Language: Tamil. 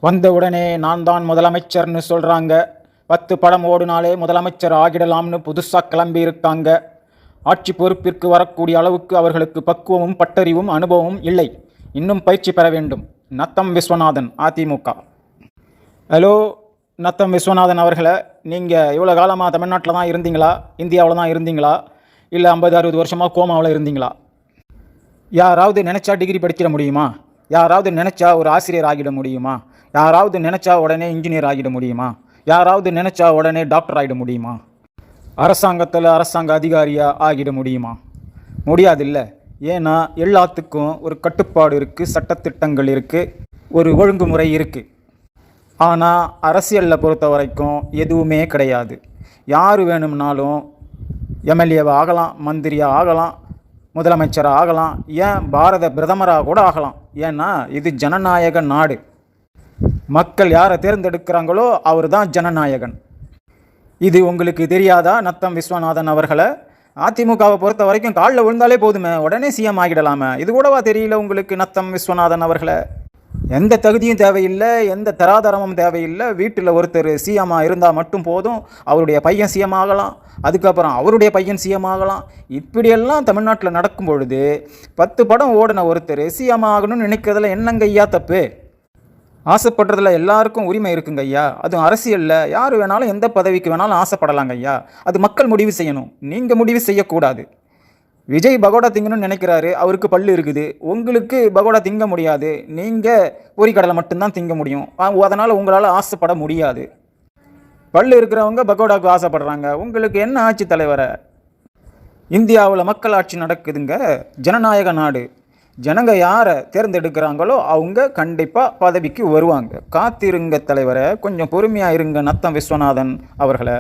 வந்த உடனே நான் தான் முதலமைச்சர்னு சொல்கிறாங்க. 10 படம் ஓடுனாலே முதலமைச்சர் ஆகிடலாம்னு புதுசாக கிளம்பி இருக்காங்க. ஆட்சி பொறுப்பிற்கு வரக்கூடிய அளவுக்கு அவர்களுக்கு பக்குவமும் பட்டறிவும் அனுபவமும் இல்லை. இன்னும் பயிற்சி பெற வேண்டும். நத்தம் விஸ்வநாதன், அதிமுக. ஹலோ நத்தம் விஸ்வநாதன் அவர்களை, நீங்கள் இவ்வளோ காலமாக தமிழ்நாட்டில் தான் இருந்தீங்களா, இந்தியாவில் தான் இருந்தீங்களா, இல்லை 50-60 வருஷமாக கோமாவில் இருந்தீங்களா? யாராவது நினச்சா டிகிரி படிச்சிட முடியுமா? யாராவது நினச்சா ஒரு ஆசிரியர் ஆகிட முடியுமா? யாராவது நினச்சா உடனே இன்ஜினியர் ஆகிட முடியுமா? யாராவது நினச்சா உடனே டாக்டர் ஆகிட முடியுமா? அரசாங்கத்தில் அரசாங்க அதிகாரியாக ஆகிட முடியுமா? முடியாதில்ல. ஏன்னா எல்லாத்துக்கும் ஒரு கட்டுப்பாடு இருக்குது, சட்டத்திட்டங்கள் இருக்குது, ஒரு ஒழுங்குமுறை இருக்குது. ஆனால் அரசியலில் பொறுத்த வரைக்கும் எதுவுமே கிடையாது. யார் வேணும்னாலும் எம்எல்ஏவாக ஆகலாம், மந்திரியாக ஆகலாம், முதலமைச்சராக ஆகலாம், ஏன் பாரத பிரதமராக கூட ஆகலாம். ஏன்னா இது ஜனநாயக நாடு. மக்கள் யாரை தேர்ந்தெடுக்கிறாங்களோ அவர் தான் ஜனநாயகன். இது உங்களுக்கு தெரியாதா நத்தம் விஸ்வநாதன் அவர்களை? அதிமுகவை பொறுத்த வரைக்கும் காலில் விழுந்தாலே போதுமே, உடனே சிஎம் ஆகிடலாமே. இது கூடவா தெரியல உங்களுக்கு நத்தம் விஸ்வநாதன் அவர்களை? எந்த தகுதியும் தேவையில்லை, எந்த தராதரமும் தேவையில்லை. வீட்டில் ஒருத்தர் சிஎம்மாக இருந்தால் மட்டும் போதும். அவருடைய பையன் சிஎம் ஆகலாம், அதுக்கப்புறம் அவருடைய பையன் சிஎம் ஆகலாம். இப்படியெல்லாம் தமிழ்நாட்டில் நடக்கும் பொழுது 10 படம் ஓடின ஒருத்தர் சிஎம் ஆகணும்னு நினைக்கிறதுல என்னங்க ஐயா தப்பு? ஆசைப்படுறதுல எல்லாருக்கும் உரிமை இருக்குங்க ஐயா. அதுவும் அரசியலில் யார் வேணாலும் எந்த பதவிக்கு வேணாலும் ஆசைப்படலாங்க ஐயா. அது மக்கள் முடிவு செய்யணும், நீங்கள் முடிவு செய்யக்கூடாது. விஜய் பகோடா திங்கணும்னு நினைக்கிறாரு, அவருக்கு பல்லு இருக்குது. உங்களுக்கு பகோடா திங்க முடியாது, நீங்கள் பொரிக்கடலை மட்டும்தான் திங்க முடியும். அதனால் உங்களால் ஆசைப்பட முடியாது. பல்லு இருக்கிறவங்க பகோடாவுக்கு ஆசைப்படுறாங்க. உங்களுக்கு என்ன ஆட்சி தலைவரை? இந்தியாவில் மக்கள் ஆட்சி நடக்குதுங்க, ஜனநாயக நாடு. ஜனங்க யாரை தேர்ந்தெடுக்கிறாங்களோ அவங்க கண்டிப்பாக பதவிக்கு வருவாங்க. காத்திருங்க தலைவரை, கொஞ்சம் பொறுமையாக இருங்க நத்தம் விஸ்வநாதன் அவர்களை.